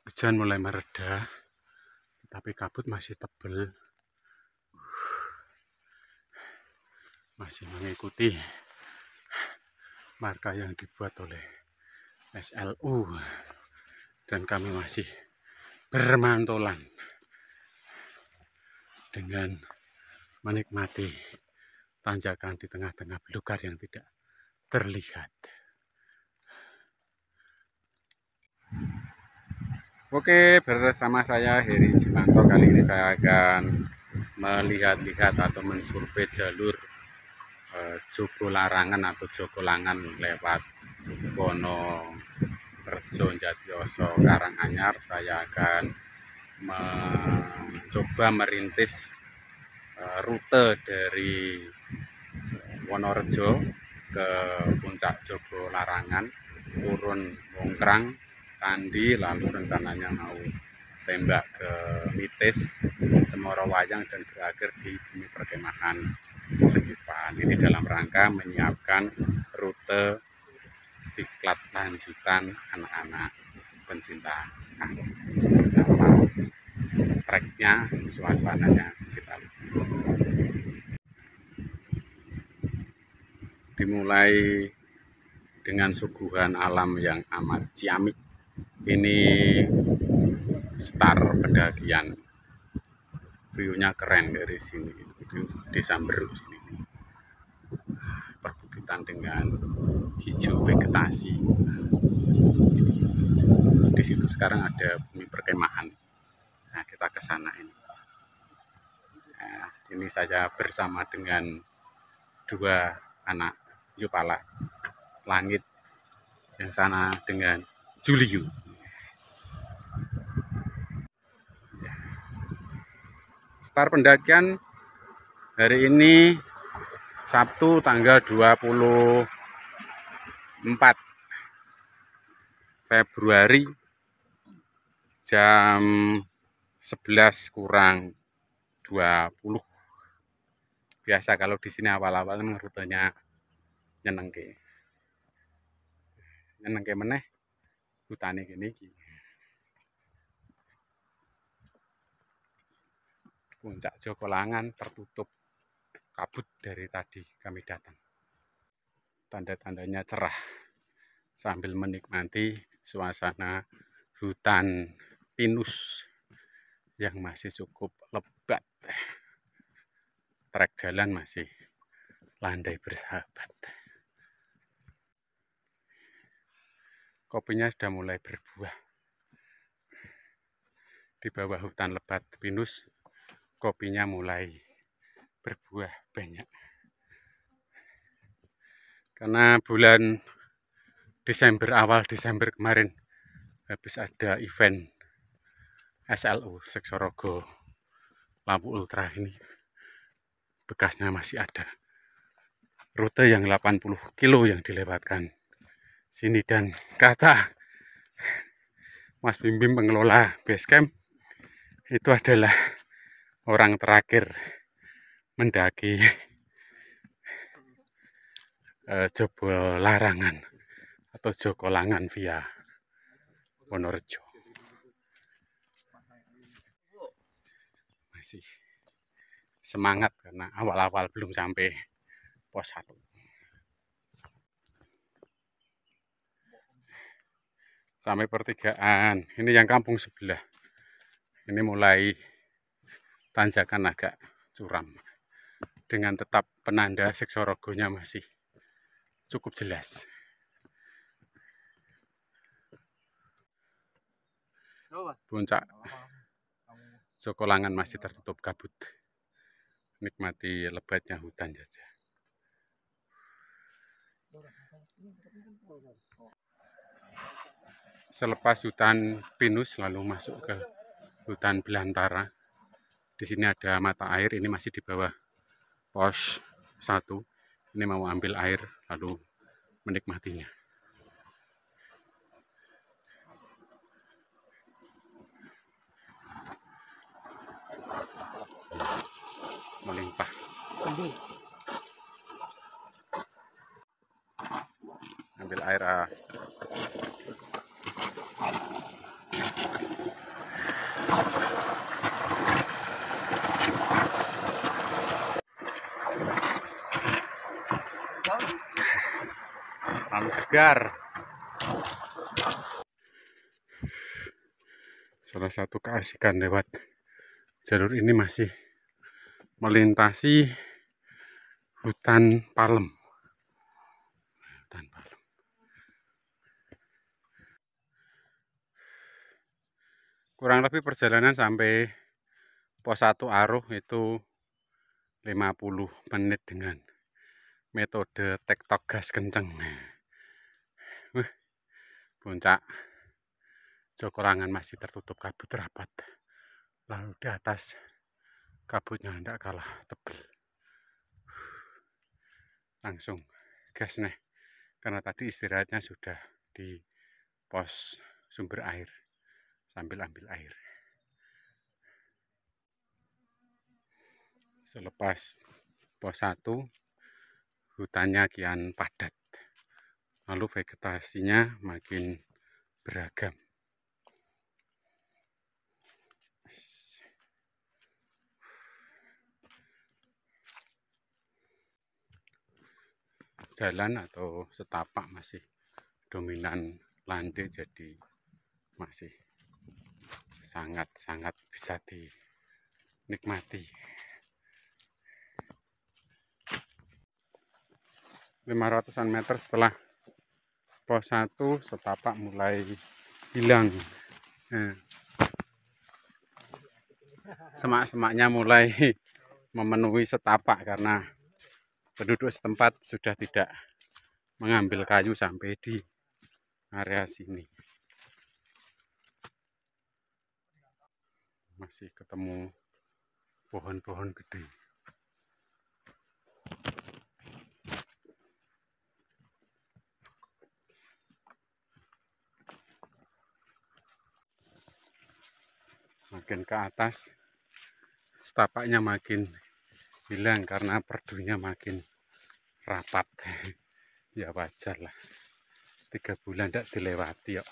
Hujan mulai mereda, tapi kabut masih tebal. Masih mengikuti marka yang dibuat oleh SLU, dan kami masih bermantolan dengan menikmati tanjakan di tengah-tengah belukar yang tidak terlihat. Oke, bersama saya Heri Jimanto. Kali ini saya akan melihat-lihat atau mensurvei jalur Jogo Larangan atau Jogolangan lewat Wonorejo, Jatiyoso, Karanganyar. Saya akan mencoba merintis rute dari Wonorejo ke puncak Jogo Larangan, turun Wongkrang, Candi, lalu rencananya mau tembak ke Mitis, Cemoro Wayang, dan berakhir di Bumi Perkemahan Sekipan. Ini dalam rangka menyiapkan rute diklat lanjutan anak-anak pencinta alam. Seperti apa treknya, suasananya kita lihat. Dimulai dengan suguhan alam yang amat ciamik. Ini start pendakian, view-nya keren dari sini, itu Desa Mberu sini, perbukitan dengan hijau vegetasi. Di situ sekarang ada Bumi Perkemahan. Nah, kita ke sana ini. Nah, ini saya bersama dengan dua anak Yupala Langit, yang sana dengan Juliu. Start pendakian hari ini Sabtu tanggal 24 Februari jam 11 kurang 20. Biasa kalau di sini awal-awal rutenya nyenengke meneh hutane gini iki. Puncak Jogolangan tertutup kabut dari tadi kami datang. Tanda-tandanya cerah sambil menikmati suasana hutan pinus yang masih cukup lebat. Trek jalan masih landai bersahabat. Kopinya sudah mulai berbuah. Di bawah hutan lebat pinus, kopinya mulai berbuah banyak. Karena bulan Desember, awal Desember kemarin habis ada event SLU Seksorogo Lampu Ultra, ini bekasnya masih ada. Rute yang 80 kilo yang dilewatkan sini, dan kata Mas Bimbim pengelola basecamp, itu adalah orang terakhir mendaki Jogo Larangan atau Jogolangan via Wonorejo. Masih semangat karena awal-awal belum sampai pos 1. Sampai pertigaan, ini yang kampung sebelah. Ini mulai tanjakan agak curam, dengan tetap penanda Seksorogonya masih cukup jelas. Puncak Jogolangan masih tertutup kabut. Nikmati lebatnya hutan saja. Selepas hutan pinus lalu masuk ke hutan belantara. Di sini ada mata air, ini masih di bawah pos 1. Ini mau ambil air lalu menikmatinya. Melimpah. Ambil air. segar. Salah satu keasikan lewat jalur ini masih melintasi hutan palem. Kurang lebih perjalanan sampai pos 1 Aruh itu 50 menit dengan metode tektok gas kenceng. Puncak Jokorangan masih tertutup kabut rapat. Lalu di atas kabutnya tidak kalah tebal. Langsung gas nih. Karena tadi istirahatnya sudah di pos sumber air sambil ambil air. Selepas pos 1 hutannya kian padat. Lalu vegetasinya makin beragam. Jalan atau setapak masih dominan landai, jadi masih sangat-sangat bisa dinikmati. 500-an meter setelah pos 1 setapak mulai hilang. Semak-semaknya mulai memenuhi setapak karena penduduk setempat sudah tidak mengambil kayu sampai di area sini. Masih ketemu pohon-pohon gede. Makin ke atas setapaknya makin hilang karena perdunya makin rapat. Ya wajar lah, 3 bulan tidak dilewati yuk.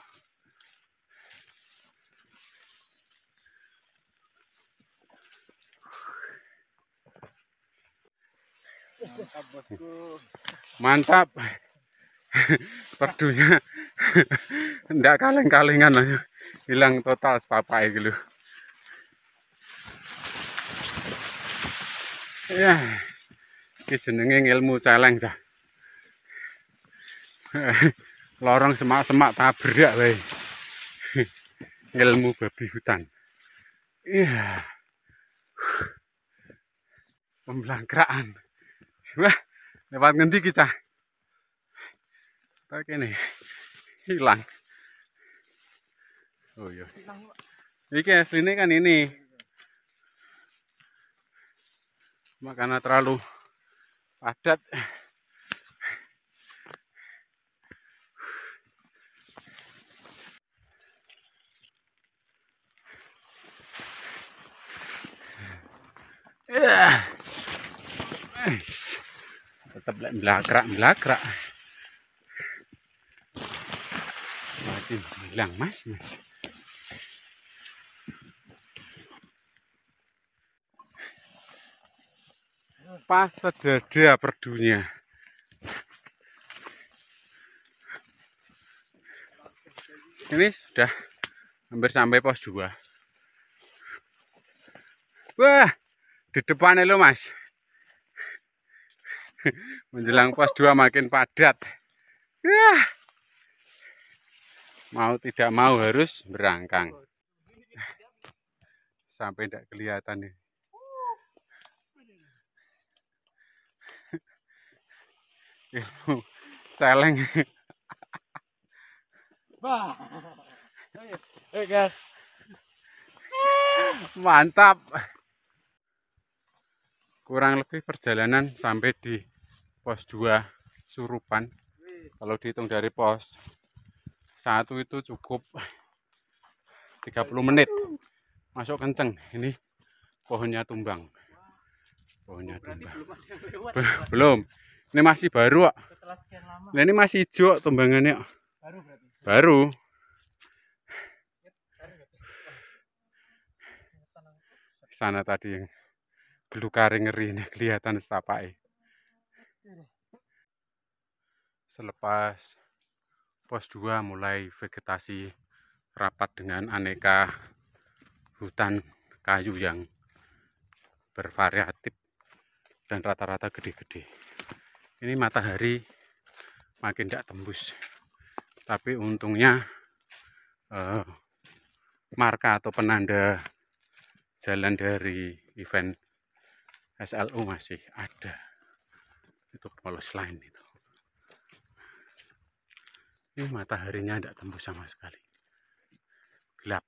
Mantap. Perdunya tidak kaleng-kalengan lah, hilang total setapak gitu. Ya, ini jenenge ilmu celeng dah. Lorong semak-semak tabrak wae. Ilmu babi hutan. Iya. Pembelangkraan. Wah, lewat ngendi ki cah? Kayak ini hilang. Oh iya. Iki aslinya kan ini. Karena terlalu padat. Tetap belakrak. Makin hilang mas. Pas sedada perdunya. Ini sudah hampir sampai pos 2. Wah, di depannya lo mas. Menjelang pos 2 makin padat. Mau tidak mau harus berangkang. Sampai tidak kelihatan nih. Celeng. Gas. Mantap. Kurang lebih perjalanan sampai di pos 2 Surupan. Kalau dihitung dari pos 1 itu cukup 30 menit. Masuk kenceng. Ini pohonnya tumbang. Belum. Ini masih baru kok. Nah, ini masih hijau tumbangannya. Baru. Sana tadi yang belukar ngeri nih, kelihatan setapai. Selepas Pos 2 mulai vegetasi rapat dengan aneka hutan kayu yang bervariatif dan rata-rata gede-gede. Ini matahari makin tidak tembus, tapi untungnya marka atau penanda jalan dari event SLU masih ada. Itu polos lain itu. Ini mataharinya tidak tembus sama sekali, gelap.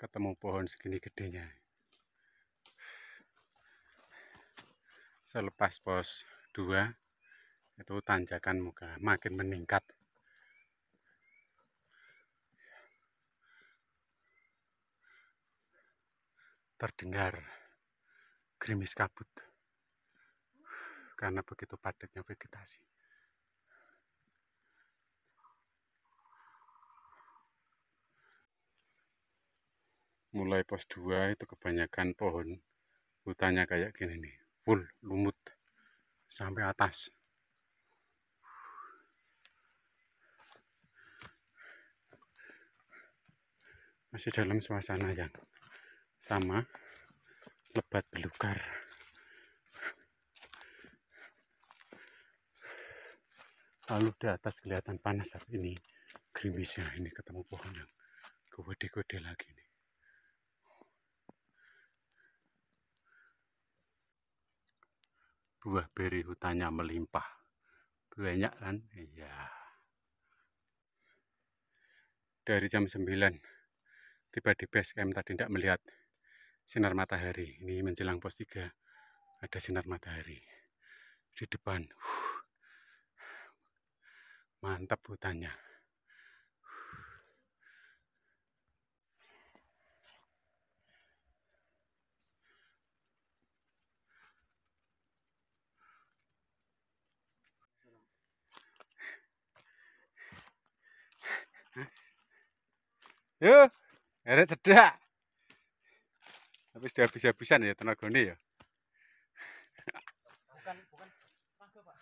Ketemu pohon segini gedenya. Selepas pos 2 itu tanjakan muka makin meningkat. Terdengar gerimis kabut karena begitu padatnya vegetasi. Mulai pos 2 itu kebanyakan pohon hutannya kayak gini nih, full lumut sampai atas. Masih dalam suasana yang sama, lebat belukar. Lalu di atas kelihatan panas, tapi ini gerimisnya. Ini ketemu pohon yang gede-gede lagi nih. Buah beri hutannya melimpah. Banyak kan? Iya. Dari jam 9 tiba di base camp tadi tidak melihat sinar matahari. Ini menjelang pos 3 ada sinar matahari di depan. Mantap hutannya. Yo, ada cedak. Tapi sudah habis-habisan ya tenaganya ya. Bukan tenaga, Pak.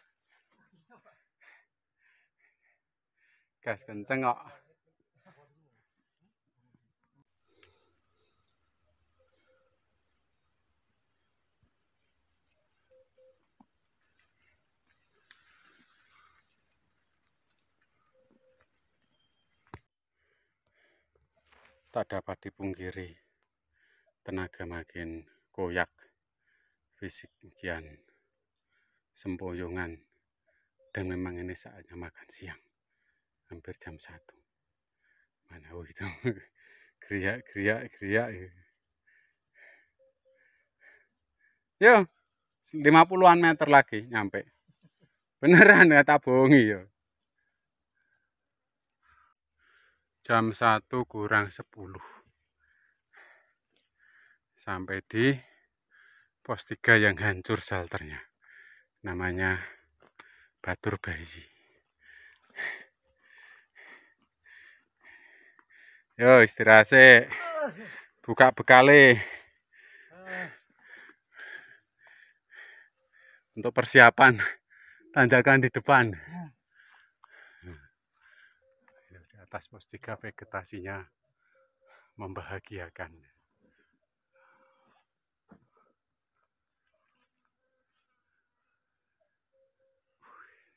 Gas kenceng kok. Tak dapat dipungkiri, tenaga makin koyak, fisik kian sempoyongan, dan memang ini saatnya makan siang, hampir jam 1. Mana itu geriak. Yo, 50-an meter lagi nyampe. Beneran ya, tak bohongi yo. Jam 1 kurang 10. Sampai di pos 3 yang hancur shelternya. Namanya Batur Bayi. Yo, istirahat sih. Buka bekale. Untuk persiapan tanjakan di depan. Di atas pos 3 vegetasinya membahagiakan.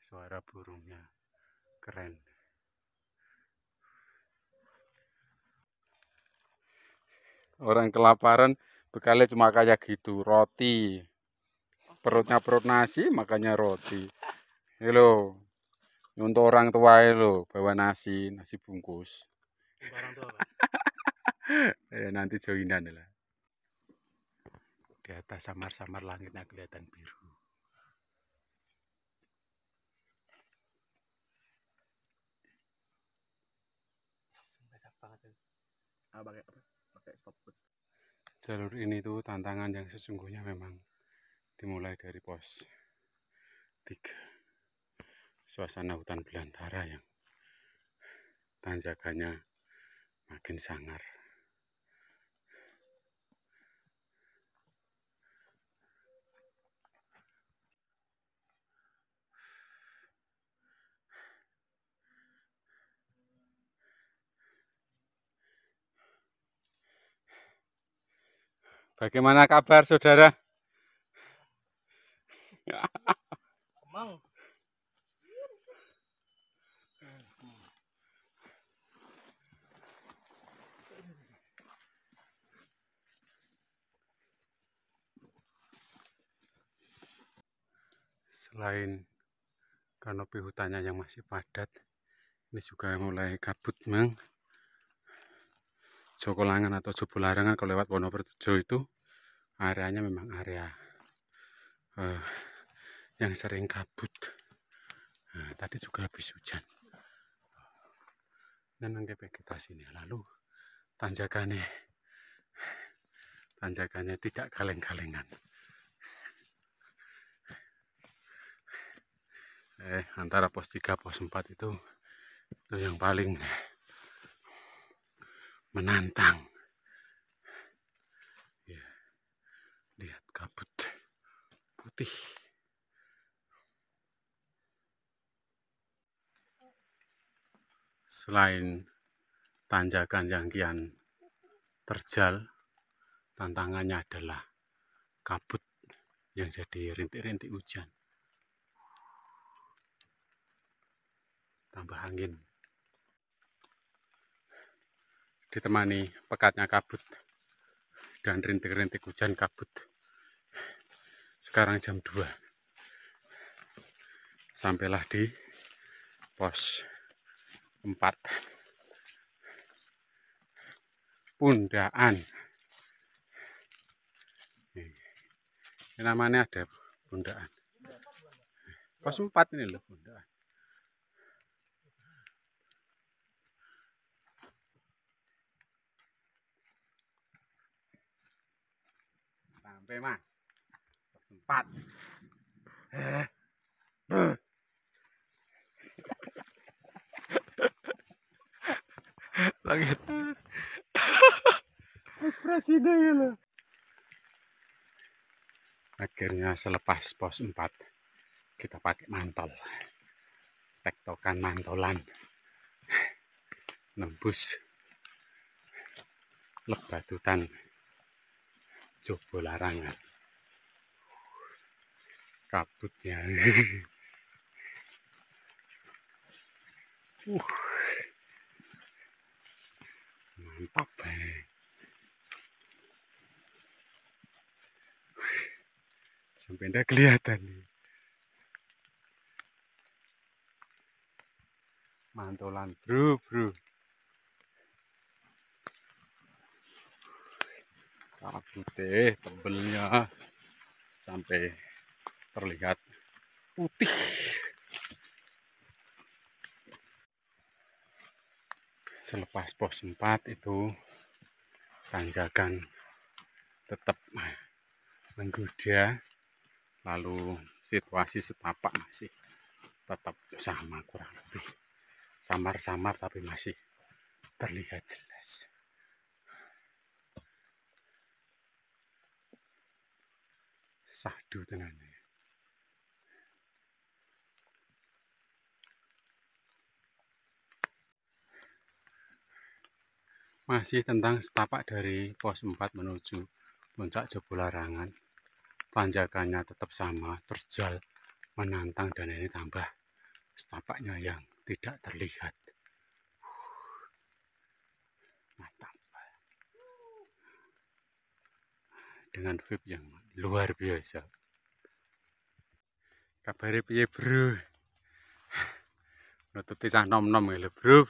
Suara burungnya keren. Orang kelaparan bekalnya cuma kayak gitu, roti. Perutnya perut nasi, makanya roti. Halo, untuk orang tua lo bawa nasi bungkus. Orang tua, Pak. Nanti joinan lah. Di atas samar-samar langitnya kelihatan biru. Jalur ini tuh tantangan yang sesungguhnya memang dimulai dari pos 3. Suasana hutan belantara yang tanjakannya makin sangar. Bagaimana kabar saudara? Emang. Selain kanopi hutannya yang masih padat, ini juga mulai kabut memang. Jokolangan atau Jobolarangan kalau lewat Wonorejo itu areanya memang area yang sering kabut. Nah, tadi juga habis hujan. Dan nangke vegetasi ini lalu tanjakannya tidak kaleng-kalengan. Antara pos 3 pos 4 itu yang paling menantang. Ya, lihat kabut putih. Selain tanjakan yang kian terjal, tantangannya adalah kabut yang jadi rintik-rintik hujan. Tambah angin. Ditemani pekatnya kabut dan rintik-rintik hujan kabut. Sekarang jam 2. Sampailah di pos 4. Pundaan. Ini namanya ada Pundaan. Pos 4 ini loh Pundaan. Sampai Mas. Pos 4. Langit. Ekspresinya ya loh. Akhirnya selepas pos 4 kita pakai mantol. Tektokan mantolan. Nembus Lebatutan Jobolarangan. Kabutnya. Mantap. Sampai ndak kelihatan. Mantolan bro. Kabutnya tebelnya sampai terlihat putih. Selepas pos 4 itu tanjakan tetap menggoda, lalu situasi setapak masih tetap sama, kurang lebih samar-samar tapi masih terlihat jelas. Sahdu tenangnya. Masih tentang setapak dari pos 4 menuju puncak Jobolarangan. Tanjakannya tetap sama, terjal, menantang, dan ini tambah setapaknya yang tidak terlihat. Mantap. Dengan view yang luar biasa. Kabarnya piye bro? Nututi cah nom-nom ya bro.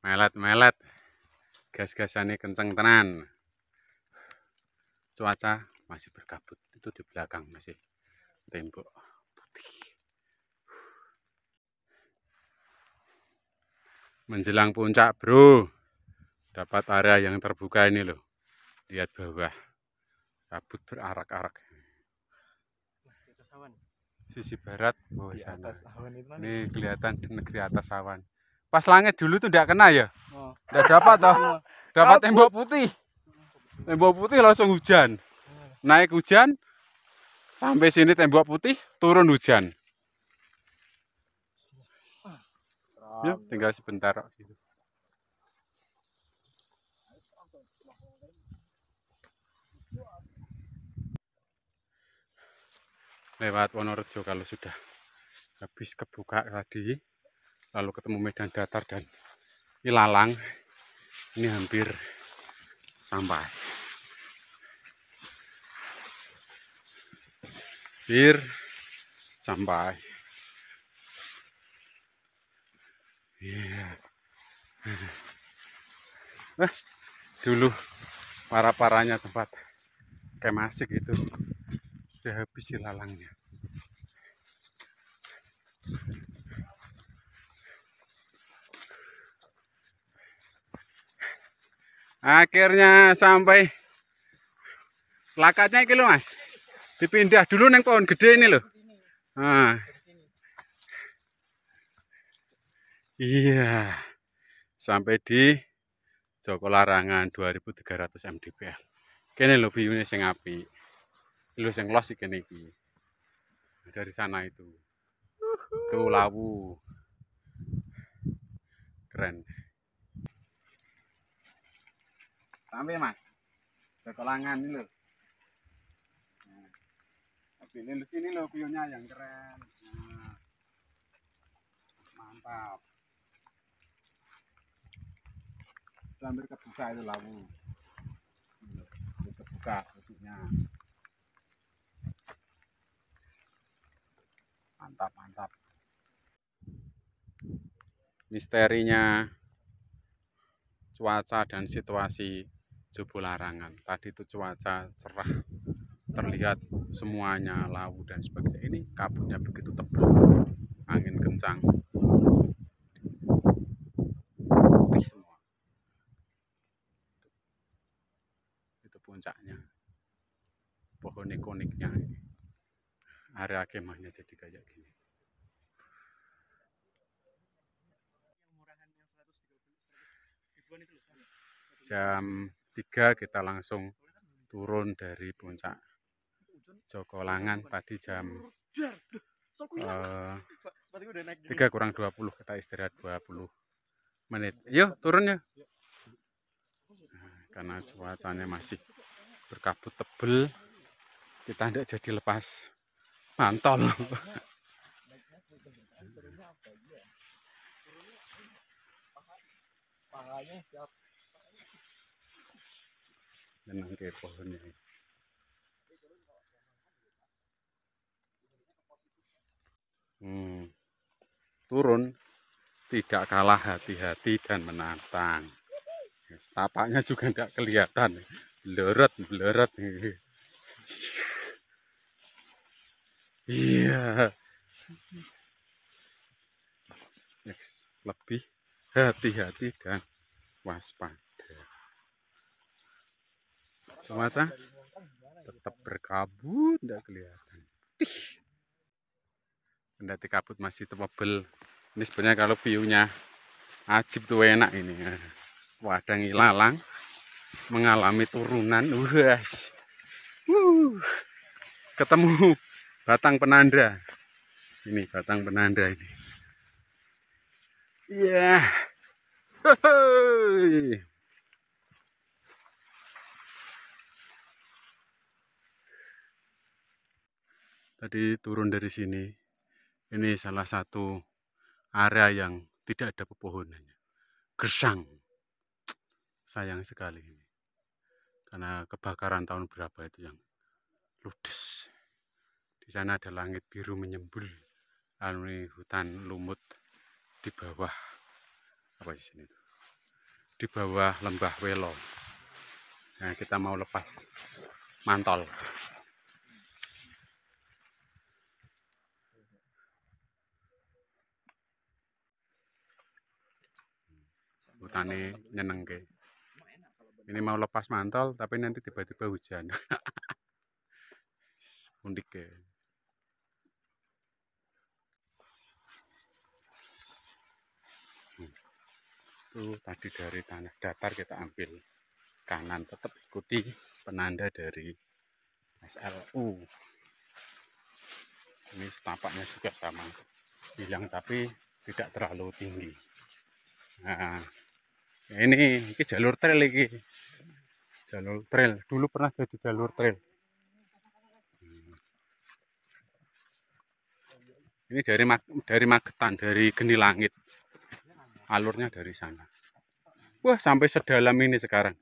Melet. Gas-gasannya kenceng tenan. Cuaca masih berkabut. Itu di belakang masih tembok putih. Menjelang puncak bro. Dapat area yang terbuka ini loh. Lihat bawah. Kabut berarak-arak. Sisi barat bawah sana. Ini kelihatan negeri atas awan. Pas langit dulu tuh tidak kena ya? Tidak dapat toh. Dapat tembok putih. Tembok putih langsung hujan. Naik hujan. Sampai sini tembok putih, turun hujan. Ya, tinggal sebentar. lewat Wonorejo kalau sudah habis kebuka tadi, lalu ketemu medan datar dan ilalang, ini hampir sampai. Hampir sampai. Iya. Dulu para-paranya tempat kemasik itu sudah habis ilalangnya. Akhirnya sampai. Plakatnya iki lho, Mas. Dipindah dulu neng pohon gede ini loh. Nah. Iya. Sampai di Joko Larangan 2300 mdpl. Kene lho view-nya sing apik. Lho sing los iki kene iki. Dari sana itu. Tuh Lawu. Keren. Sampai Mas. Joko Langan ini loh. Tapi ini sini loh view-nya yang keren. Nah. Mantap. Hampir kebuka itu Lawu. Kebuka bentuknya. Mantap, mantap. Misterinya cuaca dan situasi Joko Larangan. Tadi itu cuaca cerah, terlihat semuanya Lawu dan sebagainya. Ini kabutnya begitu tebal, angin kencang, putih semua. Itu puncaknya, pohon ikoniknya ini. Area kemahnya jadi kayak gini. Jam 3 kita langsung turun dari puncak Joko Langan. Tadi jam 3 kurang 20 kita istirahat 20 menit. Yuk turun ya. Nah, karena cuacanya masih berkabut tebel, kita tidak jadi lepas mantol. Tenang ke pohonnya. Turun tidak kalah hati-hati dan menantang. Tapaknya juga tidak kelihatan, beleret. Iya. Lebih hati-hati dan waspada. Cuaca tetap berkabut, tidak kelihatan. Kendati kabut masih tebel. Ini sebenarnya kalau view-nya ajib tuh enak ini. Wadang ilalang mengalami turunan. Ketemu batang penanda. Ini batang penanda ini. Iya. Yeah. Tadi turun dari sini. Ini salah satu area yang tidak ada pepohonannya. Gersang. Sayang sekali ini. Karena kebakaran tahun berapa itu yang ludes. Di sana ada langit biru menyembul. Lalu hutan lumut di bawah apa di sini? Di bawah lembah Welo. Nah, kita mau lepas mantol. Hutannya nyeneng ke. Ini mau lepas mantol tapi nanti tiba-tiba hujan. Unik ke. Itu tadi dari tanah datar kita ambil kanan, tetap ikuti penanda dari SLU. Ini setapaknya juga sama, bilang tapi tidak terlalu tinggi. Nah, ini jalur trail lagi. Jalur trail dulu pernah jadi jalur trail. Ini dari Magetan, dari Geni Langit. Alurnya dari sana. Wah, sampai sedalam ini sekarang.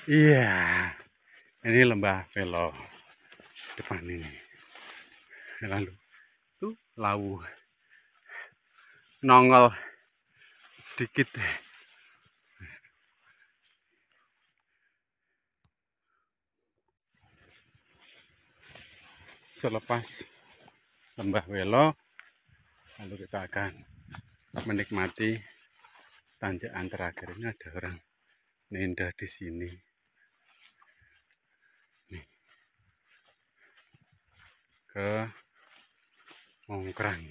Iya, ini lembah Velo depan ini. Lalu tuh lawu nongol sedikit. Selepas lembah Velo, lalu kita akan menikmati tanjakan terakhir. Ini ada orang nenda di sini. Nih, ke Mongkrang,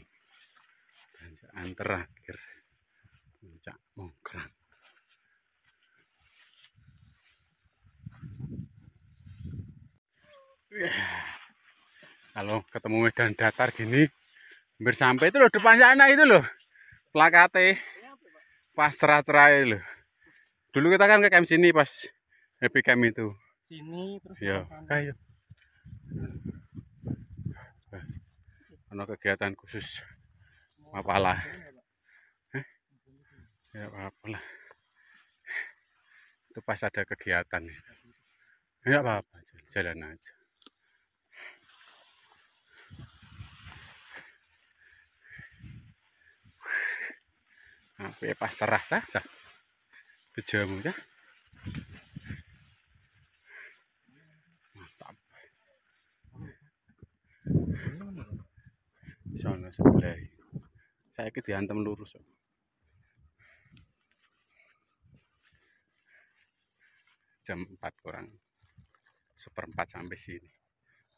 tanjakan terakhir puncak Mongkrang. Kalau ketemu medan datar gini, bersampai itu loh depan sana itu loh, plakate pas cerah-cerah loh. Dulu kita kan ke camp sini pas happy camp itu. Sini terus Ya, kayu. Ada kegiatan khusus Mapala. Ya apa-apa lah. Itu pas ada kegiatan. Ya apa-apa, jalan aja. Apa pas cerah saja. Bejamu ya. Mantap. Sono sebelah. Saya ke diantem lurus. Jam 4 kurang seperempat sampai sini.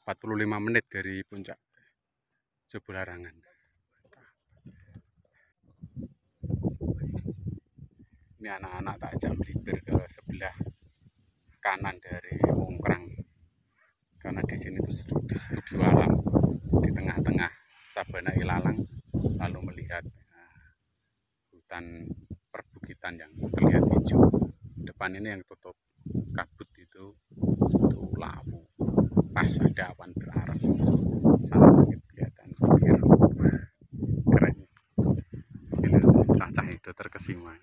45 menit dari puncak Jebularangan. Ini anak-anak tak jam melipir ke sebelah kanan dari Mongkrang. Karena di sini tuh studio alam di tengah-tengah Sabana Ilalang, lalu melihat hutan perbukitan yang terlihat hijau. Depan ini yang tutup kabut itu lawu. Pas ada awan berarang. Sama kegiatan biru. Keren. Cacah itu terkesima.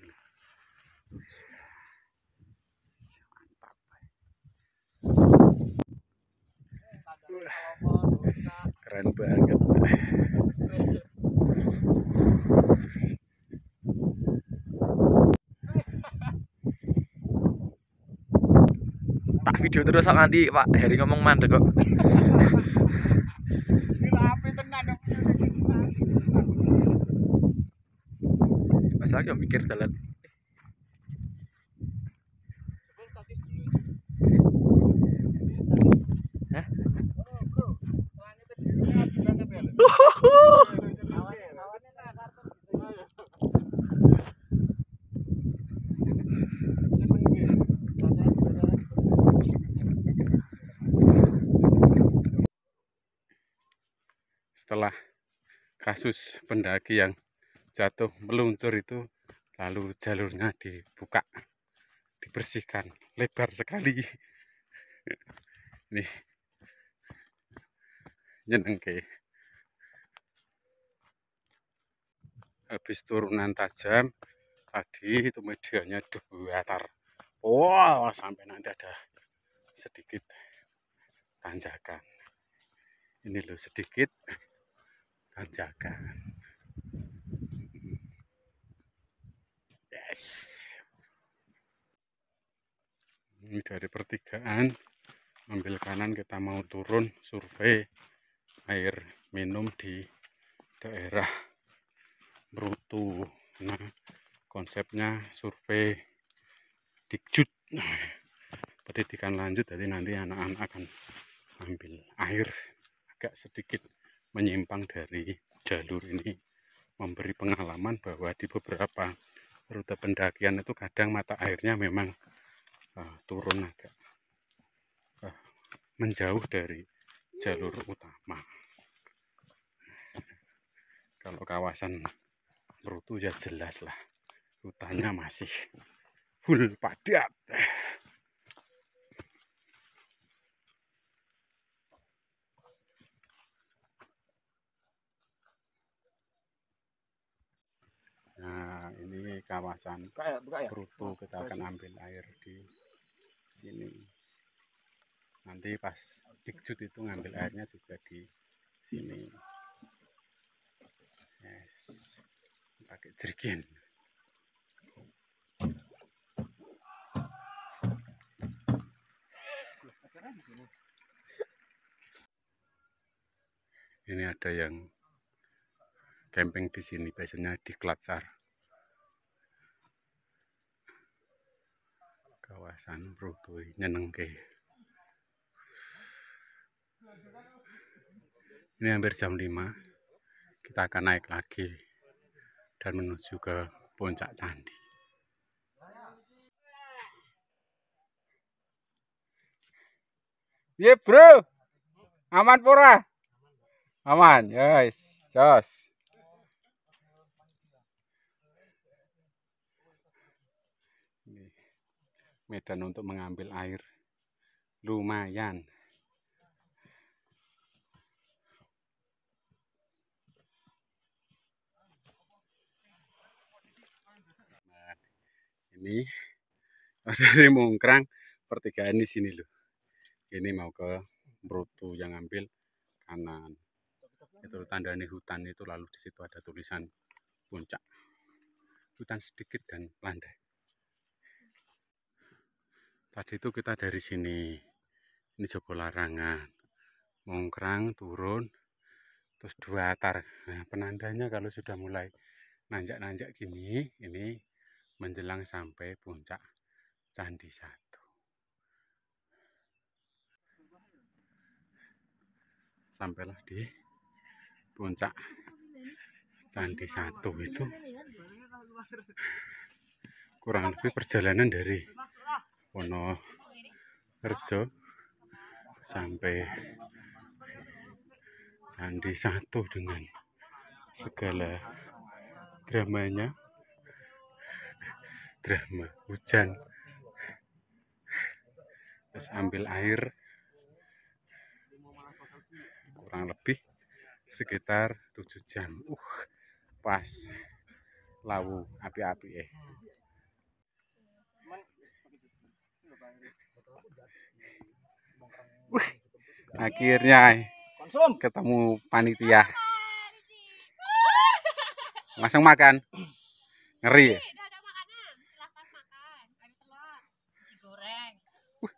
Mantap. Keren banget. tak video terus nanti Pak Heri ngomong mandek kok. Masalah yang mikir jalan. Hah? Setelah kasus pendaki yang jatuh meluncur itu, lalu jalurnya dibuka, dibersihkan, lebar sekali. Nih, nyenengke. Habis turunan tajam, tadi itu medianya datar. Wow, sampai nanti ada sedikit tanjakan. Ini loh sedikit tanjakan. Yes. Ini dari pertigaan, ambil kanan kita mau turun survei air minum di daerah Merutu. Nah, konsepnya survei Dikjud. Pendidikan lanjut, jadi nanti anak-anak akan ambil air agak sedikit menyimpang dari jalur ini, memberi pengalaman bahwa di beberapa rute pendakian itu kadang mata airnya memang turun agak menjauh dari jalur utama. Kalau kawasan Merutu ya jelas lah, hutannya masih full padat. kawasan Buka ya? Bruto. Kita akan ambil air di sini. Nanti pas Dikjut itu ngambil airnya juga di sini. Yes. Pakai jerigen. Ini ada yang camping di sini, biasanya di Klatsar. Kawasan Bruto nyenengke. Ini hampir jam 5. Kita akan naik lagi dan menuju ke puncak candi. Ye bro, aman pura? Aman, guys, jos. Ini medan untuk mengambil air, lumayan. Nah, ini dari Mungkrang, pertigaan di sini loh. Ini mau ke Bruto, yang ambil kanan. Itu tandanya hutan itu, lalu di situ ada tulisan puncak. Hutan sedikit dan landai. Tadi itu kita dari sini, ini Joko Larangan, Mungkrang turun, terus Duatar. Nah, penandanya kalau sudah mulai nanjak-nanjak gini, ini menjelang sampai puncak Candi 1. Sampailah di puncak Candi 1 itu kurang lebih perjalanan dari Wonorejo sampai Candi 1 dengan segala dramanya, drama hujan, terus ambil air, kurang lebih sekitar 7 jam. Pas lawu api-api akhirnya ketemu panitia. Langsung makan. Ngeri ya?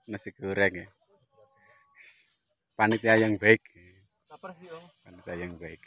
Nasi goreng ya. Panitia yang baik. Panitia yang baik.